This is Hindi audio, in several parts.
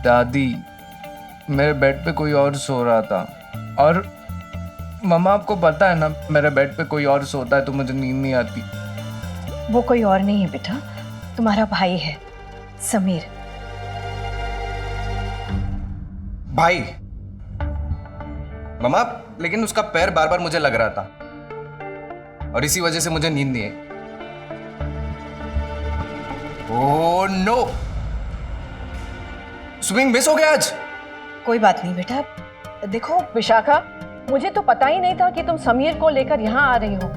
दादी, मेरे बेड पे कोई और सो रहा था और मम्मा आपको पता है ना, मेरे बेड पे कोई और सोता है तो मुझे नींद नहीं आती। वो कोई और नहीं है बेटा, तुम्हारा भाई है समीर। भाई? मम्मा, लेकिन उसका पैर बार बार मुझे लग रहा था और इसी वजह से मुझे नींद नहीं आई। ओह नो, स्विमिंग मिस हो गया आज। कोई बात नहीं बेटा। देखो विशाखा, मुझे तो पता ही नहीं था कि तुम समीर को लेकर यहाँ आ रही हो।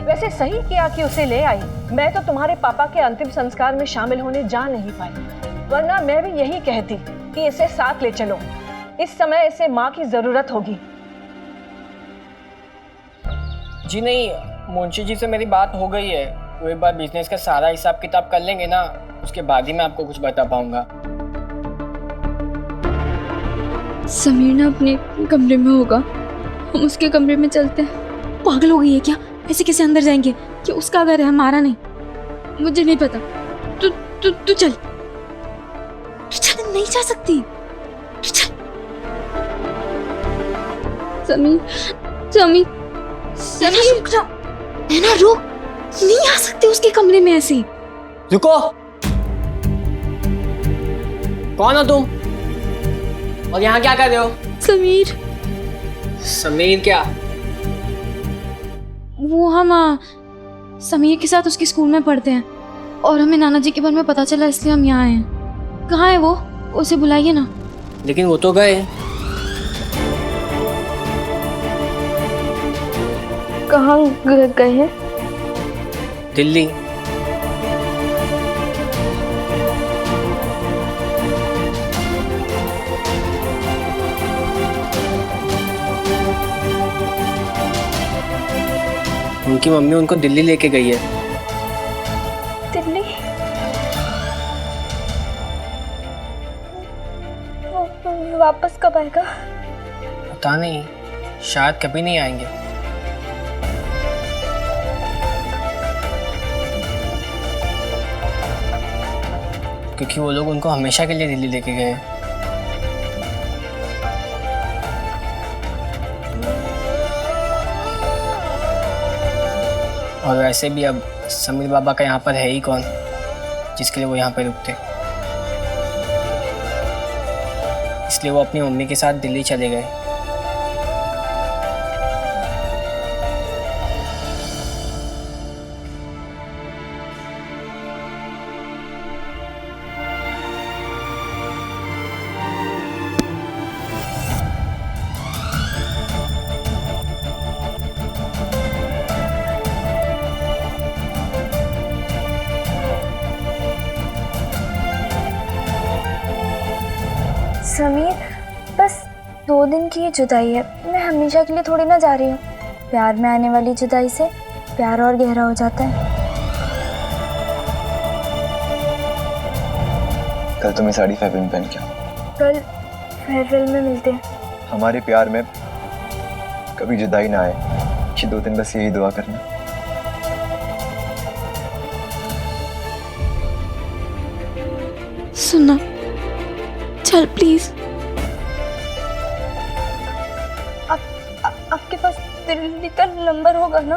वैसे सही किया कि उसे ले आई। मैं तो तुम्हारे पापा के अंतिम संस्कार में शामिल होने जा नहीं पाई, वरना मैं भी यही कहती कि इसे साथ ले चलो। इस समय इसे माँ की जरूरत होगी। जी नहीं, मुंशी जी से मेरी बात हो गई है। वो एक बार बिजनेस का सारा हिसाब किताब कर लेंगे ना, उसके बाद ही मैं आपको कुछ बता पाऊंगा। समीर ना अपने कमरे में होगा, हम उसके कमरे में चलते हैं। पागल हो गई है क्या? ऐसे कैसे अंदर जाएंगे? कि उसका घर है, हमारा नहीं। मुझे नहीं पता। तू तू तू चल। चल, नहीं जा सकती। चल। समीर समीर समीर, नैना रुक, नहीं आ सकते उसके कमरे में ऐसे। रुको, कौन हो तुम और यहाँ क्या कर रहे हो? समीर। समीर क्या? वो हम समीर के साथ उसके स्कूल में पढ़ते हैं और हमें नाना जी के बारे में पता चला, इसलिए हम यहाँ आए हैं। कहाँ है वो? उसे बुलाइए ना। लेकिन वो तो गए। कहाँ गए हैं? दिल्ली। उनकी मम्मी उनको दिल्ली लेके गई है। दिल्ली? वापस कब आएगा? पता नहीं, शायद कभी नहीं आएंगे। क्योंकि वो लोग उनको हमेशा के लिए दिल्ली लेके गए। और वैसे भी अब समीर बाबा का यहाँ पर है ही कौन जिसके लिए वो यहाँ पर रुकते। इसलिए वो अपनी मम्मी के साथ दिल्ली चले गए। समीर, बस 2 दिन की ये जुदाई है, मैं हमेशा के लिए थोड़ी ना जा रही हूँ। प्यार में आने वाली जुदाई से प्यार और गहरा हो जाता है। कल तुम्हें साड़ी फेयरवेल में पहन के आओ। कल फेयरवेल में मिलते हैं। हमारे प्यार में कभी जुदाई ना आए, कि 2 दिन बस यही दुआ करना। सुनना, चल प्लीज। आपके पास दिल्ली का नंबर होगा ना?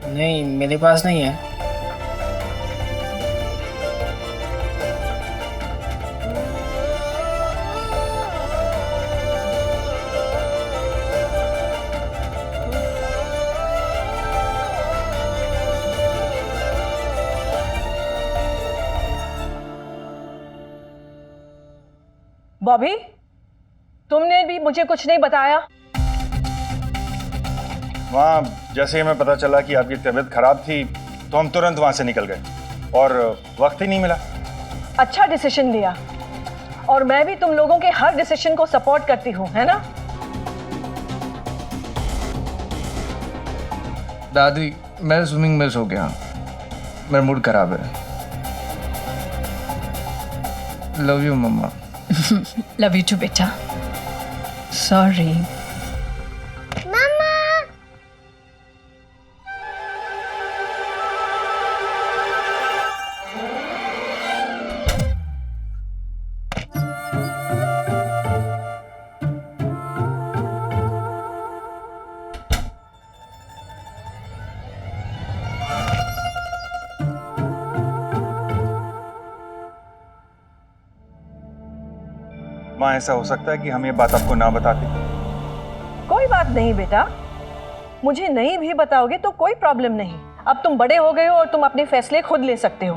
नहीं, मेरे पास नहीं है। बॉबी, तुमने भी मुझे कुछ नहीं बताया। वहाँ जैसे ही हमें पता चला कि आपकी तबीयत खराब थी तो हम तुरंत वहाँ से निकल गए और वक्त ही नहीं मिला। अच्छा डिसीजन लिया, और मैं भी तुम लोगों के हर डिसीजन को सपोर्ट करती हूँ, है ना? दादी, मेरा स्विमिंग मिस हो गया, मेरा मूड खराब है। लव यू मम्मा। लव यू टू बेटा। सॉरी। माँ ऐसा हो सकता है कि हम ये बात आपको ना बताते। कोई बात नहीं बेटा, मुझे नहीं भी बताओगे तो कोई प्रॉब्लम नहीं। अब तुम बड़े हो गए हो और तुम अपने फैसले खुद ले सकते हो।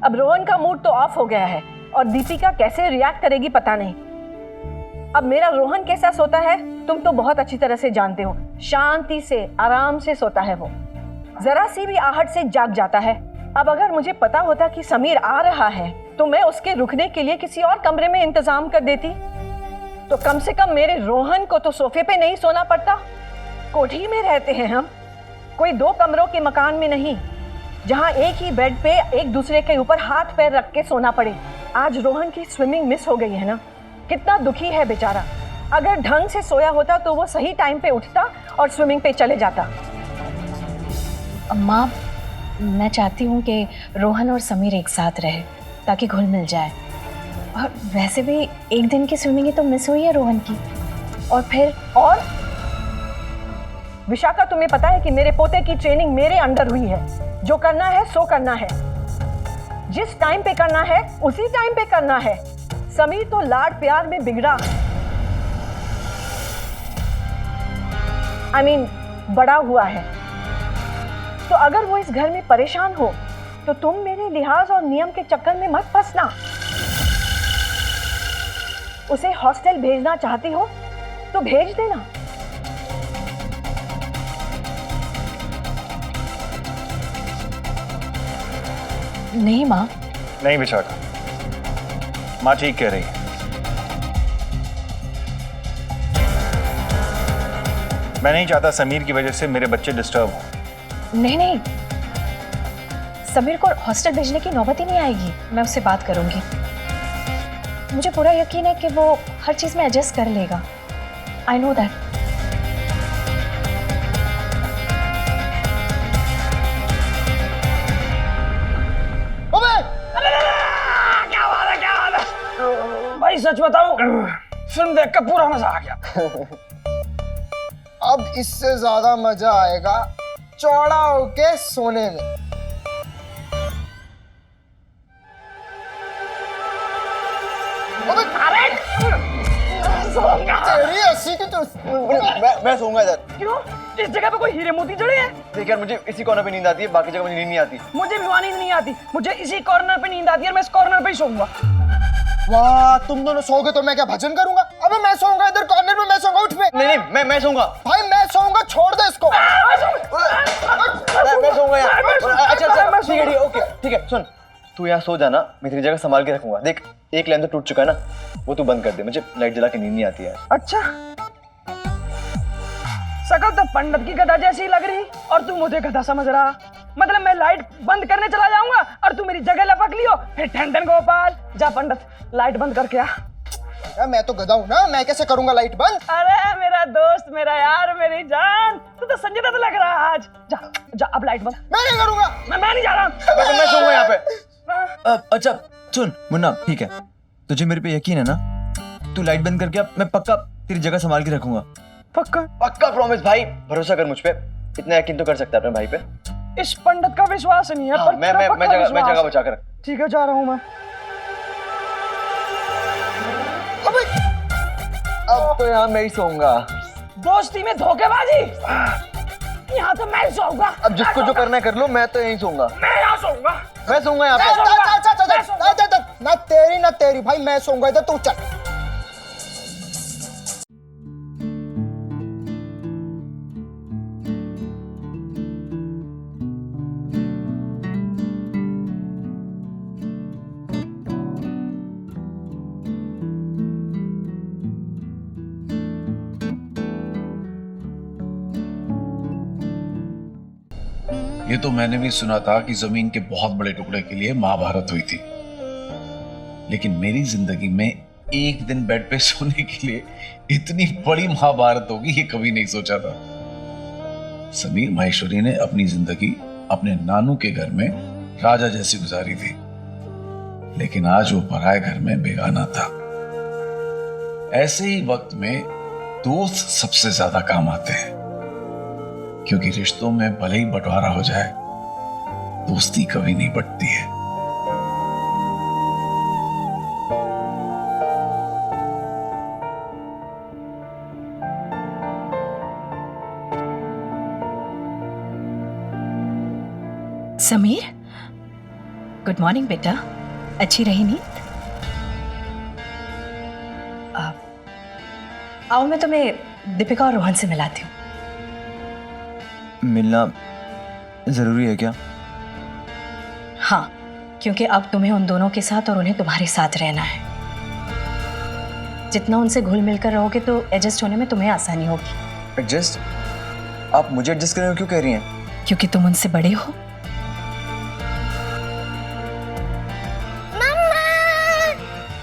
अब रोहन का मूड तो ऑफ हो गया है और दीपिका कैसे रिएक्ट करेगी पता नहीं। अब मेरा रोहन कैसा सोता है तुम तो बहुत अच्छी तरह से जानते हो। शांति से आराम से सोता है वो, जरा सी भी आहट से जाग जाता है। अब अगर मुझे पता होता कि समीर आ रहा है तो मैं उसके रुकने के लिए किसी और कमरे में इंतजाम कर देती। तो कम से कम मेरे रोहन को तो सोफे पे नहीं सोना पड़ता। कोठी में रहते हैं हम, कोई 2 कमरों के मकान में नहीं जहां एक ही बेड पे एक दूसरे के ऊपर हाथ पैर रख के सोना पड़े। आज रोहन की स्विमिंग मिस हो गई है ना, कितना दुखी है बेचारा। अगर ढंग से सोया होता तो वो सही टाइम पे उठता और स्विमिंग पे चले जाता। अम्मा, मैं चाहती हूँ कि रोहन और समीर एक साथ रहे ताकि घुल मिल जाए। और वैसे भी एक दिन की स्विमिंग ही तो मिस हुई है रोहन की। और फिर और विशाखा, तुम्हें पता है कि मेरे पोते की ट्रेनिंग मेरे अंडर हुई है। जो करना है सो करना है, जिस टाइम पे करना है उसी टाइम पे करना है। समीर तो लाड प्यार में बिगड़ा, I mean, बड़ा हुआ है। तो अगर वो इस घर में परेशान हो तो तुम मेरे लिहाज और नियम के चक्कर में मत फंसना। उसे हॉस्टल भेजना चाहती हो तो भेज देना। नहीं माँ, नहीं विशाखा, माँ ठीक कह रही है। मैं नहीं चाहता समीर की वजह से मेरे बच्चे डिस्टर्ब हो। नहीं नहीं, समीर को हॉस्टल भेजने की नौबत ही नहीं आएगी। मैं उससे बात करूंगी। मुझे पूरा यकीन है कि वो हर चीज में एडजस्ट कर लेगा। आई नो दैट। भाई सच बताऊं, फिल्म देख कर पूरा मजा आ गया। अब इससे ज्यादा मजा आएगा चौड़ा होके सोने में। तेरी हंसी की तो मैं सोऊंगा इधर। क्यों? इस जगह पे कोई हीरे मोती जड़े हैं? देख यार, मुझे इसी कॉर्नर पे नींद आती है, बाकी जगह मुझे नींद नहीं आती। मुझे भी वहाँ नींद नहीं आती, मुझे इसी कॉर्नर पे नींद आती है। मैं इस कॉर्नर पे ही सोऊंगा। वाह, तुम दोनों सोओगे तो मैं क्या भजन करूंगा? अबे मैं सोऊंगा इधर कॉर्नर में, मैं सोऊंगा उठ पे। नहीं मैं सोऊंगा भाई मैं सोऊंगा, छोड़ दे इसको। मैं सोऊंगा यार। अच्छा ठीक है ओके ठीक है। सुन, तू यहाँ सो जाना, मैं तेरी जगह संभाल के रखूंगा। देख, एक लैंप तो टूट चुका है ना, वो तू बंद कर दे। मुझे लाइट जला के नींद नहीं आती है। अच्छा, शकल तो पंडित की गधा जैसी लग रही और तू मुझे गधा समझ रहा। मतलब मैं लाइट बंद करने चला जाऊंगा और तू मेरी जगह लपक लियो। फिर ठन ठन गोपाल, जा पंडित लाइट बंद करके आ। मैं तो गधा हूँ ना, मैं कैसे करूंगा लाइट बंद? अरे मेरा दोस्त, मेरा यार, मेरी जान, तू तो संजय दत्त लग रहा है आज। जा जा, अब लाइट बंद। मैं नहीं करूंगा। मैं नहीं जा रहा। मैं सोऊंगा यहाँ पे। अच्छा सुन मुन्ना, ठीक है, तुझे मेरे पे यकीन है ना? तू लाइट बंद करके अब मैं पक्का तेरी जगह संभाल के रखूंगा। पक्का? पक्का प्रॉमिस भाई, भरोसा कर मुझ पे। इतना यकीन तो कर सकता है अपने भाई पे। इस पंडित का विश्वास नहीं है। हाँ, पर मैं जगह बचा कर। ठीक है, जा रहा हूँ मैं। अब तो यहाँ मैं ही सोऊंगा। दोस्ती में धोखेबाजी, यहाँ तो मैं सोऊंगा। अब जिसको जो करना है कर लो, मैं तो यहीं सोऊंगा। मैं यहाँ सोऊंगा। मैं सोऊंगा यहाँ पे। ना तेरी ना तेरी, भाई मैं सोऊंगा इधर, तू चल। ये तो मैंने भी सुना था कि जमीन के बहुत बड़े टुकड़े के लिए महाभारत हुई थी, लेकिन मेरी जिंदगी में एक दिन बेड पे सोने के लिए इतनी बड़ी महाभारत होगी ये कभी नहीं सोचा था। समीर माहेश्वरी ने अपनी जिंदगी अपने नानू के घर में राजा जैसी गुजारी थी, लेकिन आज वो पराये घर में बेगाना था। ऐसे ही वक्त में दोस्त सबसे ज्यादा काम आते हैं, क्योंकि रिश्तों में भले ही बंटवारा हो जाए, दोस्ती कभी नहीं बंटती है। समीर, गुड मॉर्निंग बेटा। अच्छी रही नींद? आओ मैं तुम्हें दीपिका और रोहन से मिलाती हूँ। मिलना जरूरी है क्या? हाँ, क्योंकि अब तुम्हें उन दोनों के साथ और उन्हें तुम्हारे साथ रहना है। जितना उनसे घुल मिलकर रहोगे तो एडजस्ट होने में तुम्हें आसानी होगी। एडजस्ट? आप मुझे एडजस्ट करने को क्यों कह रही हैं? क्योंकि तुम उनसे बड़े हो।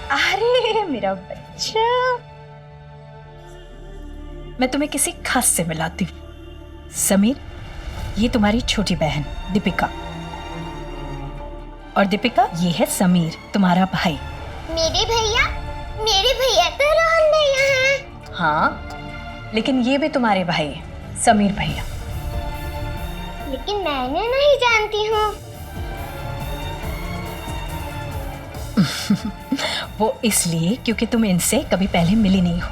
अरे मेरा बच्चा, मैं तुम्हें किसी खास से मिलाती हूँ। समीर, ये तुम्हारी छोटी बहन दीपिका, और दीपिका ये है समीर, तुम्हारा भाई। मेरे भैया तो रोहन भैया हैं। हाँ, लेकिन ये भी तुम्हारे भाई हैं, समीर भैया। लेकिन मैंने नहीं जानती हूँ। वो इसलिए क्योंकि तुम इनसे कभी पहले मिली नहीं हो।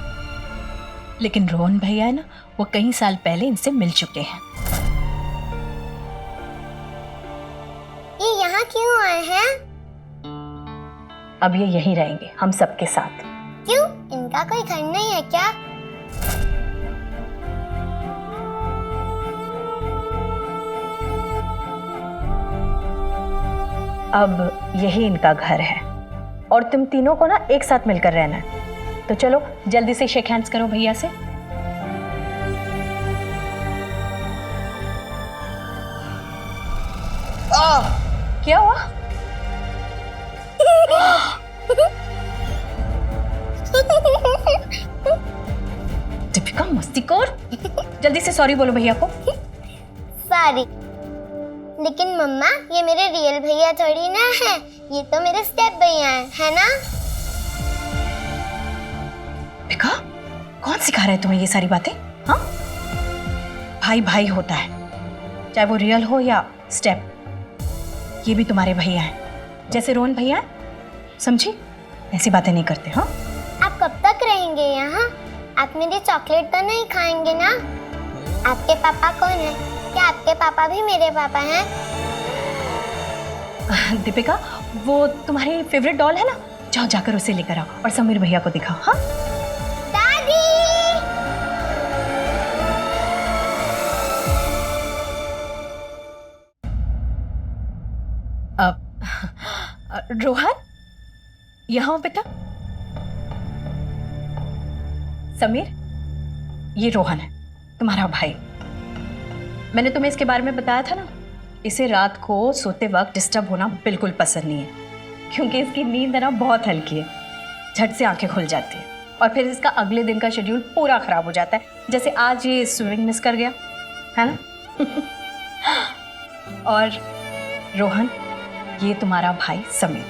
लेकिन रोहन भैया है ना, वो कई साल पहले इनसे मिल चुके हैं। ये यहाँ क्यों आए हैं? अब ये यहीं रहेंगे हम सबके साथ। क्यों? इनका कोई घर नहीं है क्या? अब यही इनका घर है और तुम तीनों को ना एक साथ मिलकर रहना है। तो चलो जल्दी से शेक हैंड्स करो भैया से। क्या हुआ? दीपिका मस्तीखोर, जल्दी से सॉरी बोलो भैया को। सॉरी। लेकिन मम्मा, ये मेरे रियल भैया थोड़ी ना है, ये तो मेरे स्टेप भैया हैं, है ना? दीपिका, कौन सिखा रहा है तुम्हें ये सारी बातें? हाँ, भाई भाई होता है, चाहे वो रियल हो या स्टेप। ये भी तुम्हारे भैया हैं, जैसे रोहन भैया हैं, समझी? ऐसी बातें नहीं करते। हाँ, आप कब तक रहेंगे यहाँ? आप मेरी चॉकलेट तो नहीं खाएंगे ना? आपके पापा कौन है? क्या आपके पापा भी मेरे पापा हैं? दीपिका, वो तुम्हारी फेवरेट डॉल है ना, जाओ जाकर उसे लेकर आओ और समीर भैया को दिखाओ। हाँ दादी। रोहन, यहाँ हो बेटा। समीर, ये रोहन है, तुम्हारा भाई। मैंने तुम्हें इसके बारे में बताया था ना, इसे रात को सोते वक्त डिस्टर्ब होना बिल्कुल पसंद नहीं है, क्योंकि इसकी नींद है ना बहुत हल्की है, झट से आंखें खुल जाती है और फिर इसका अगले दिन का शेड्यूल पूरा खराब हो जाता है। जैसे आज ये स्विमिंग मिस कर गया है ना। और रोहन, ये तुम्हारा भाई समीर।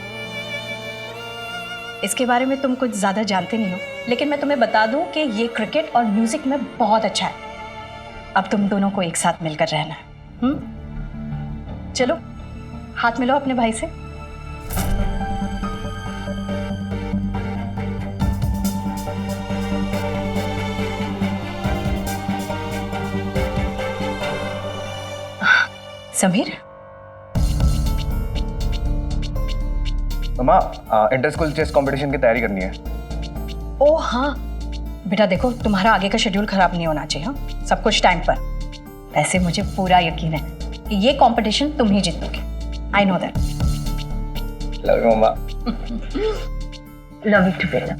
इसके बारे में तुम कुछ ज़्यादा जानते नहीं हो, लेकिन मैं तुम्हें बता दूं कि ये क्रिकेट और म्यूजिक में बहुत अच्छा है। अब तुम दोनों को एक साथ मिलकर रहना है। चलो हाथ मिलाओ अपने भाई से। समीर, मम्मा, इंटर स्कूल चेस कंपटीशन की तैयारी करनी है। ओ हाँ बेटा, देखो तुम्हारा आगे का शेड्यूल खराब नहीं होना चाहिए। हाँ, सब कुछ टाइम पर। वैसे मुझे पूरा यकीन है कि ये कंपटीशन तुम ही जीतोगे। I know that. Love you मम्मा। लव यू टू बेटा।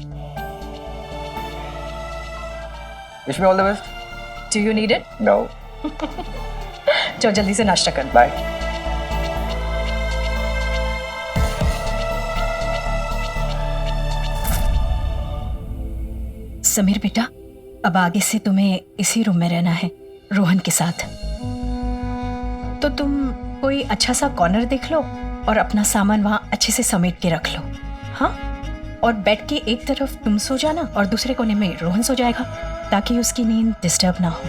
Wish me all the best. Do you need it? No. चलो जल्दी से नाश्ता कर। बाय। समीर बेटा, अब आगे से तुम्हें इसी रूम में रहना है रोहन के साथ। तो तुम कोई अच्छा सा कॉर्नर देख लो और अपना सामान वहां अच्छे से समेट के रख लो। हाँ, और बेड के एक तरफ तुम सो जाना और दूसरे कोने में रोहन सो जाएगा, ताकि उसकी नींद डिस्टर्ब ना हो।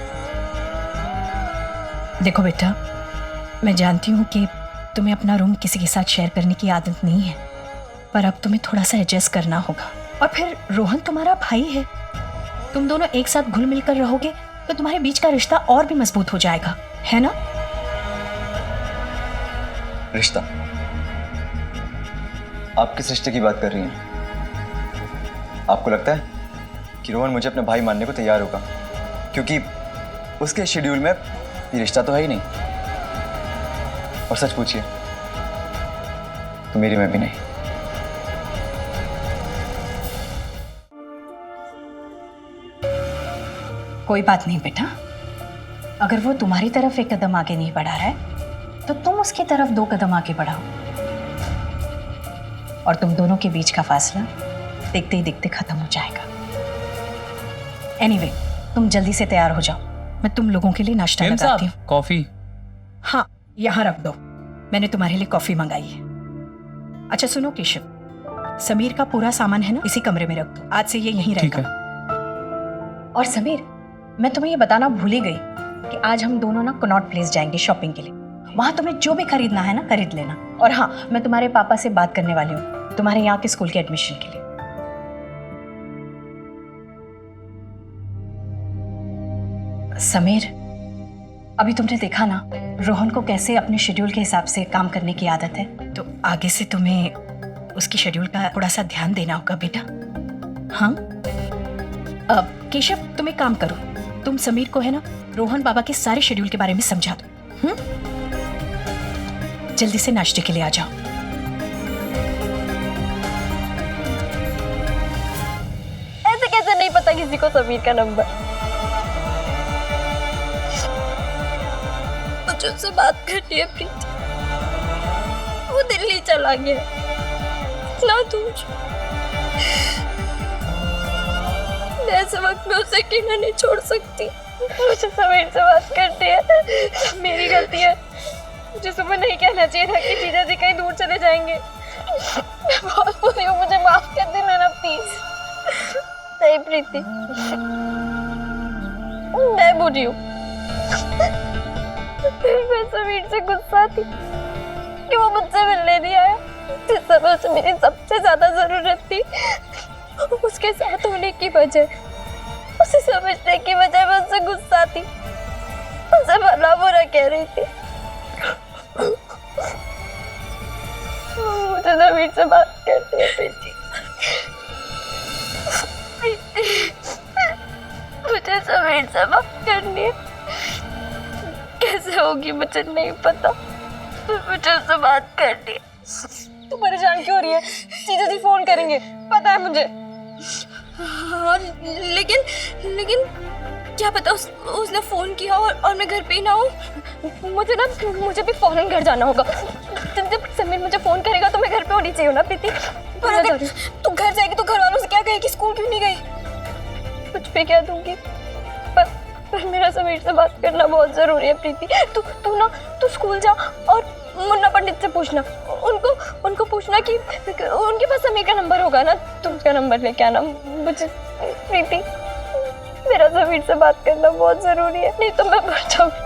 देखो बेटा, मैं जानती हूँ कि तुम्हें अपना रूम किसी के साथ शेयर करने की आदत नहीं है, पर अब तुम्हें थोड़ा सा एडजस्ट करना होगा। और फिर रोहन तुम्हारा भाई है, तुम दोनों एक साथ घुल मिलकर रहोगे तो तुम्हारे बीच का रिश्ता और भी मजबूत हो जाएगा, है ना? रिश्ता। आप किस रिश्ते की बात कर रही हैं? आपको लगता है कि रोहन मुझे अपने भाई मानने को तैयार होगा? क्योंकि उसके शेड्यूल में ये रिश्ता तो है ही नहीं। और सच पूछिए तो मेरी में भी नहीं। कोई बात नहीं बेटा, अगर वो तुम्हारी तरफ एक कदम आगे नहीं बढ़ा रहा है तो तुम उसकी तरफ 2 कदम आगे बढ़ाओ, और तुम दोनों के बीच का फासला देखते ही देखते खत्म हो जाएगा। एनीवे, तुम जल्दी से तैयार हो जाओ, मैं तुम लोगों के लिए नाश्ता लगाती हूँ। कॉफी? हाँ, यहाँ रख दो, मैंने तुम्हारे लिए कॉफी मंगाई है। अच्छा सुनो केशव, समीर का पूरा सामान है ना, इसी कमरे में रख दो, आज से ये यहीं ठीक रहेगा। है। और समीर, मैं तुम्हें ये बताना भूल ही गई कि आज हम दोनों ना कनॉट प्लेस जाएंगे शॉपिंग के लिए। वहां तुम्हें जो भी खरीदना है ना खरीद लेना। और हाँ, मैं तुम्हारे पापा से बात करने वाली हूँ तुम्हारे यहाँ के स्कूल के एडमिशन के लिए। समीर, अभी तुमने देखा ना रोहन को कैसे अपने शेड्यूल के हिसाब से काम करने की आदत है, तो आगे से तुम्हें उसकी शेड्यूल का थोड़ा सा ध्यान देना होगा बेटा। हाँ, अब केशव तुम एक काम करो, तुम समीर को है ना रोहन बाबा के सारे शेड्यूल के बारे में समझा दो। जल्दी से नाश्ते के लिए आ जाओ। ऐसे कैसे नहीं पता किसी को समीर का नंबर? मुझे उससे बात करनी है प्रीति। वो दिल्ली चला गया ना दूर। मैं ऐसे वक्त में उसे अकेला नहीं छोड़ सकती। मुझे समीर से बात करनी है। मेरी गलती है, मुझे सुबह नहीं कहना चाहिए था कि जीजा जी कहीं दूर चले जाएंगे। मैं बहुत बुरी हूँ, मुझे माफ कर देना ना प्लीज। नहीं प्रीति, मैं बुरी हूँ। मैं समीर से गुस्सा थी कि वो मुझसे मिलने नहीं आया जिस समय उसे मेरी सबसे ज्यादा जरूरत थी। उसके साथ होने की बजाय, उसे समझने की बजाय मैं उससे गुस्सा थी, उसे भला बुरा कह रही थी। मुझे समीर से बात करनी है प्रीति। मुझे समीर से बात करनी है। कैसे होगी मुझे नहीं पता, मुझे उससे बात करनी है। तू परेशान क्यों हो रही है? जीजा जी फोन करेंगे, पता है मुझे। हाँ, लेकिन क्या पता उसने फोन किया और मैं घर पे ही ना हूँ। मुझे भी फौरन घर जाना होगा। जब समीर मुझे फोन करेगा तो मैं घर पे होनी चाहिए ना प्रीति। पर अगर तू घर जाएगी तो घर वालों से क्या कहेगी? स्कूल क्यों नहीं गई? कुछ भी कह दूंगी, पर मेरा समीर से बात करना बहुत जरूरी है प्रीति। तू स्कूल जा और मुन्ना पंडित से पूछना, उनको पूछना कि उनके पास समीर का नंबर होगा ना, तुम उसका नंबर लेके आना। मुझे प्रीति, मेरा समीर से बात करना बहुत जरूरी है, नहीं तो मैं मर जाऊंगी।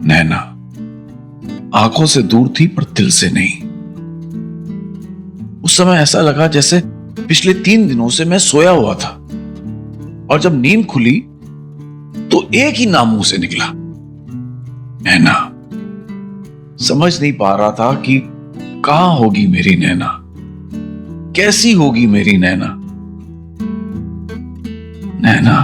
नैना आंखों से दूर थी पर दिल से नहीं। उस समय ऐसा लगा जैसे पिछले 3 दिनों से मैं सोया हुआ था, और जब नींद खुली तो एक ही नाम मुंह से निकला, नैना। समझ नहीं पा रहा था कि कहां होगी मेरी नैना, कैसी होगी मेरी नैना। नैना